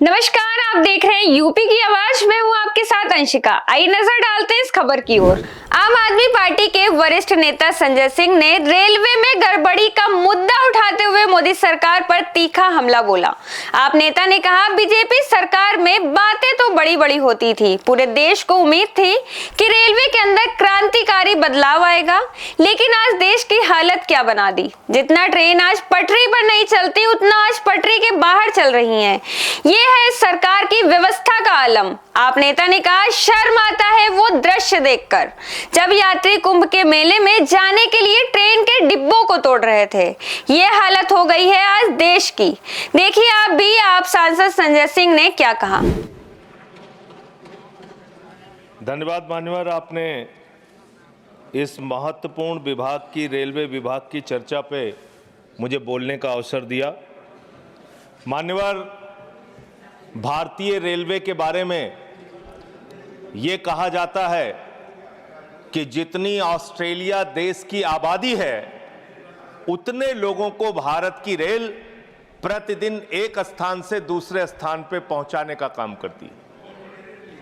नमस्कार, आप देख रहे हैं यूपी की आवाज। मैं हूं आपके साथ अंशिका। आइए नजर डालते हैं इस खबर की ओर। आम आदमी पार्टी के वरिष्ठ नेता संजय सिंह ने रेलवे में गड़बड़ी का मुद्दा उठाते हुए मोदी सरकार पर तीखा हमला बोला। आप नेता ने कहा, बीजेपी सरकार में बातें तो बड़ी बड़ी होती थी, पूरे देश को उम्मीद थी कि रेलवे के अंदर क्रांतिकारी बदलाव आएगा, लेकिन आज देश की हालत क्या बना दी। जितना ट्रेन आज पटरी पर नहीं चलती, उतना आज पटरी के बाहर चल रही है। ये है सरकार की व्यवस्था का आलम। आप नेता ने कहा, शर्म आता है वो दृश्य देखकर, जब यात्री कुंभ के मेले में जाने के लिए ट्रेन के डिब्बों को तोड़ रहे थे। ये हालत हो गई है आज देश की। देखिए आप सांसद संजय सिंह ने क्या कहा। धन्यवाद मान्यवर, आपने इस महत्वपूर्ण विभाग की, रेलवे विभाग की चर्चा पे मुझे बोलने का अवसर दिया। मान्यवर, भारतीय रेलवे के बारे में ये कहा जाता है कि जितनी ऑस्ट्रेलिया देश की आबादी है, उतने लोगों को भारत की रेल प्रतिदिन एक स्थान से दूसरे स्थान पे पहुंचाने का काम करती है।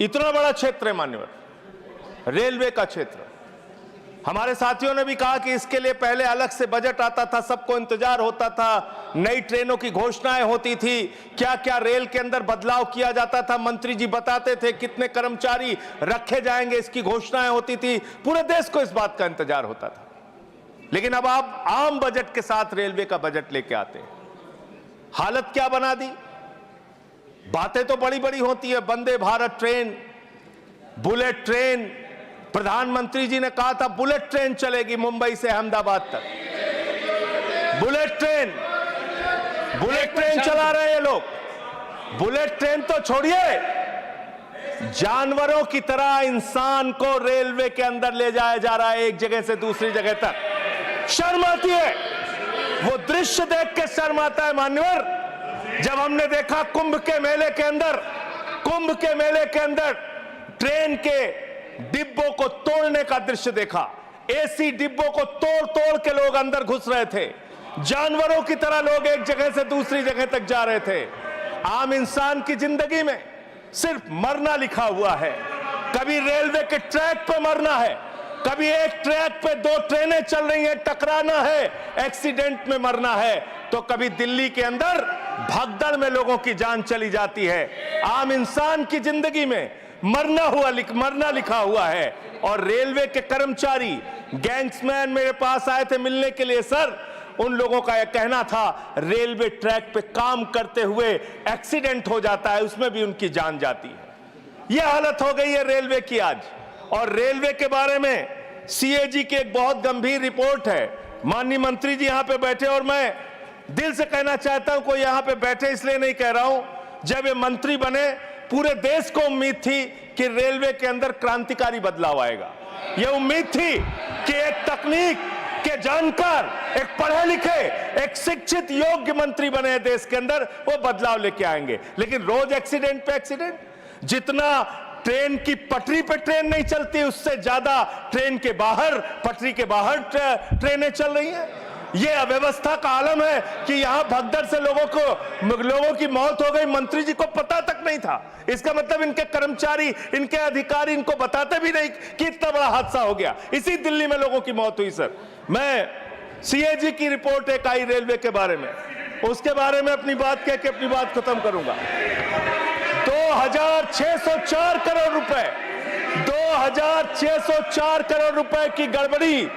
इतना बड़ा क्षेत्र है मान्यवर, रेलवे का क्षेत्र। हमारे साथियों ने भी कहा कि इसके लिए पहले अलग से बजट आता था, सबको इंतजार होता था, नई ट्रेनों की घोषणाएं होती थी, क्या क्या रेल के अंदर बदलाव किया जाता था, मंत्री जी बताते थे कितने कर्मचारी रखे जाएंगे, इसकी घोषणाएं होती थी, पूरे देश को इस बात का इंतजार होता था। लेकिन अब आप आम बजट के साथ रेलवे का बजट लेके आते हैं, हालत क्या बना दी। बातें तो बड़ी बड़ी होती है, Vande Bharat train, bullet train. प्रधानमंत्री जी ने कहा था बुलेट ट्रेन चलेगी मुंबई से अहमदाबाद तक। बुलेट ट्रेन चला रहे हैं ये लोग। बुलेट ट्रेन तो छोड़िए, जानवरों की तरह इंसान को रेलवे के अंदर ले जाया जा रहा है, एक जगह से दूसरी जगह तक। शर्म आती है, वो दृश्य देख के शर्म आता है मान्यवर। जब हमने देखा कुंभ के मेले के अंदर ट्रेन के डिब्बों को तोड़ने का दृश्य देखा, एसी डिब्बों को तोड़ तोड़ के लोग अंदर घुस रहे थे, जानवरों की तरह लोग एक जगह से दूसरी जगह तक जा रहे थे। आम इंसान की जिंदगी में सिर्फ मरना लिखा हुआ है। कभी रेलवे के ट्रैक पे मरना है, कभी एक ट्रैक पे दो ट्रेनें चल रही हैं, टकराना है, एक्सीडेंट में मरना है, तो कभी दिल्ली के अंदर भगदड़ में लोगों की जान चली जाती है। आम इंसान की जिंदगी में मरना लिखा हुआ है। और रेलवे के कर्मचारी, गैंग्समैन मेरे पास आए थे मिलने के लिए। सर, उन लोगों का यह कहना था रेलवे ट्रैक पे काम करते हुए एक्सीडेंट हो जाता है, उसमें भी उनकी जान जाती है। यह हालत हो गई है रेलवे की आज। और रेलवे के बारे में सीएजी की एक बहुत गंभीर रिपोर्ट है। माननीय मंत्री जी यहां पे बैठे, और मैं दिल से कहना चाहता हूं, कोई यहां पे बैठे इसलिए नहीं कह रहा हूं, जब ये मंत्री बने पूरे देश को उम्मीद थी कि रेलवे के अंदर क्रांतिकारी बदलाव आएगा। यह उम्मीद थी कि एक तकनीक के जानकार, एक पढ़े लिखे, एक शिक्षित योग्य मंत्री बने देश के अंदर, वो बदलाव लेके आएंगे। लेकिन रोज एक्सीडेंट पे एक्सीडेंट। जितना ट्रेन की पटरी पे ट्रेन नहीं चलती, उससे ज्यादा ट्रेन के बाहर, पटरी के बाहर ट्रेनें चल रही हैं। यह अव्यवस्था का आलम है कि यहां भगदड़ से लोगों की मौत हो गई, मंत्री जी को पता तक नहीं था। इसका मतलब इनके कर्मचारी, इनके अधिकारी इनको बताते भी नहीं कि इतना बड़ा हादसा हो गया। इसी दिल्ली में लोगों की मौत हुई। सर, मैं सीएजी की रिपोर्ट एक आई रेलवे के बारे में, उसके बारे में अपनी बात कह के अपनी बात खत्म करूंगा। 2604 करोड़ रुपए, 2604 करोड़ रुपए की गड़बड़ी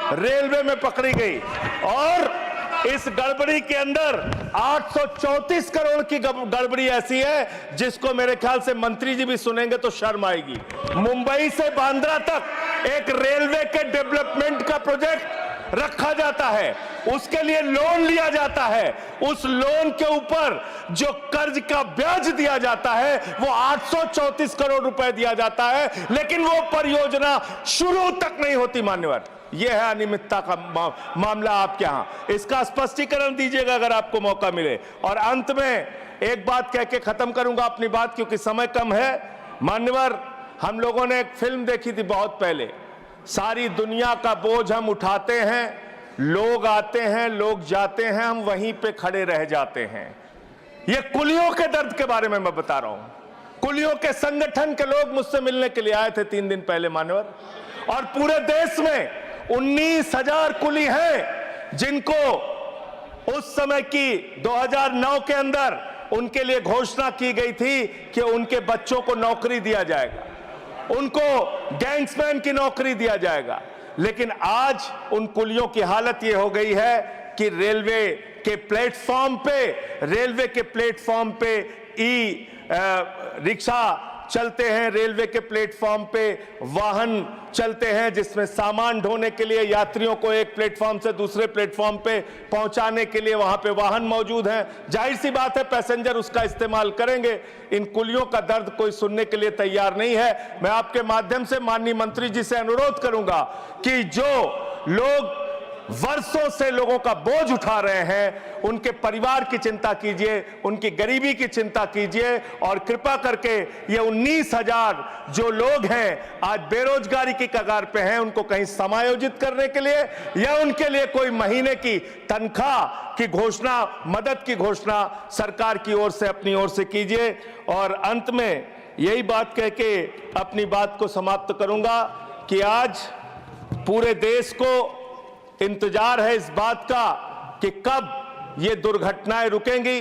रेलवे में पकड़ी गई। और इस गड़बड़ी के अंदर 834 करोड़ की गड़बड़ी ऐसी है जिसको मेरे ख्याल से मंत्री जी भी सुनेंगे तो शर्म आएगी। मुंबई से बांद्रा तक एक रेलवे के डेवलपमेंट का प्रोजेक्ट रखा जाता है, उसके लिए लोन लिया जाता है, उस लोन के ऊपर जो कर्ज का ब्याज दिया जाता है वो 834 करोड़ रुपए दिया जाता है, लेकिन वो परियोजना शुरू तक नहीं होती। मान्यवर, यह है अनियमितता का मामला आपके यहां। इसका स्पष्टीकरण दीजिएगा अगर आपको मौका मिले। और अंत में एक बात कह के खत्म करूंगा अपनी बात, क्योंकि समय कम है। मान्यवर, हम लोगों ने एक फिल्म देखी थी बहुत पहले, सारी दुनिया का बोझ हम उठाते हैं, लोग आते हैं, लोग जाते हैं, हम वहीं पे खड़े रह जाते हैं। ये कुलियों के दर्द के बारे में मैं बता रहा हूं। कुलियों के संगठन के लोग मुझसे मिलने के लिए आए थे 3 दिन पहले मान्यवर, और पूरे देश में 19,000 कुली हैं जिनको उस समय की 2009 के अंदर उनके लिए घोषणा की गई थी कि उनके बच्चों को नौकरी दिया जाएगा, उनको गैंग्समैन की नौकरी दिया जाएगा। लेकिन आज उन कुलियों की हालत यह हो गई है कि रेलवे के प्लेटफॉर्म पे ई रिक्शा चलते हैं, रेलवे के प्लेटफॉर्म पे वाहन चलते हैं जिसमें सामान ढोने के लिए यात्रियों को एक प्लेटफॉर्म से दूसरे प्लेटफॉर्म पे पहुंचाने के लिए वहां पे वाहन मौजूद हैं। जाहिर सी बात है पैसेंजर उसका इस्तेमाल करेंगे। इन कुलियों का दर्द कोई सुनने के लिए तैयार नहीं है। मैं आपके माध्यम से माननीय मंत्री जी से अनुरोध करूंगा कि जो लोग वर्षों से लोगों का बोझ उठा रहे हैं उनके परिवार की चिंता कीजिए, उनकी गरीबी की चिंता कीजिए, और कृपा करके ये 19,000 जो लोग हैं आज बेरोजगारी की कगार पे हैं उनको कहीं समायोजित करने के लिए या उनके लिए कोई महीने की तनख्वाह की घोषणा, मदद की घोषणा सरकार की ओर से अपनी ओर से कीजिए। और अंत में यही बात कह के अपनी बात को समाप्त करूंगा कि आज पूरे देश को इंतजार है इस बात का कि कब ये दुर्घटनाएं रुकेंगी।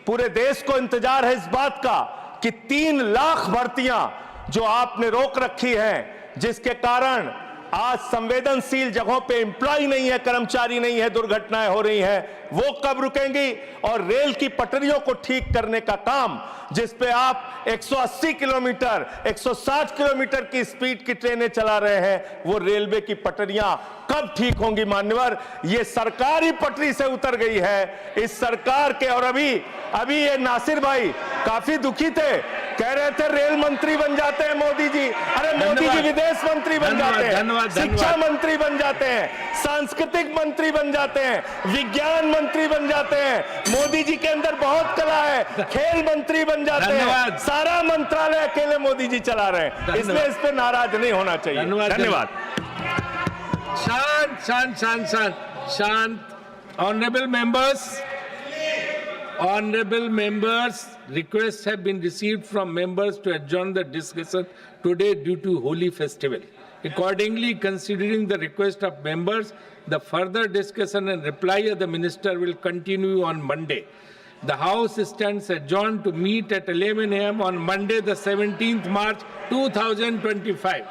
पूरे देश को इंतजार है इस बात का कि 3 लाख भर्तियां जो आपने रोक रखी हैं, जिसके कारण आज संवेदनशील जगहों पे एम्प्लॉय नहीं है, कर्मचारी नहीं है, दुर्घटनाएं हो रही हैं, वो कब रुकेंगी। और रेल की पटरियों को ठीक करने का काम जिस पे आप 180 किलोमीटर 160 किलोमीटर की स्पीड की ट्रेनें चला रहे हैं, वो रेलवे की पटरियां कब ठीक होंगी मान्यवर। ये सरकार ही पटरी से उतर गई है इस सरकार के। और अभी ये नासिर भाई काफी दुखी थे, कह रहे थे रेल मंत्री बन जाते हैं मोदी जी। अरे मोदी जी विदेश मंत्री बन जाते हैं, शिक्षा मंत्री बन जाते हैं, सांस्कृतिक मंत्री बन जाते हैं, विज्ञान मंत्री बन जाते हैं। मोदी जी के अंदर बहुत कला है, खेल मंत्री बन जाते हैं। सारा मंत्रालय अकेले मोदी जी चला रहे हैं, इसलिए इस पे नाराज नहीं होना चाहिए। धन्यवाद। शांत शांत शांत शांत शांत। Honorable members, requests have been received from members to adjourn the discussion today due to Holi festival. Accordingly, considering the request of members, the further discussion and reply of the minister will continue on Monday. The House stands adjourned to meet at 11 a.m. on Monday, the 17th March 2025.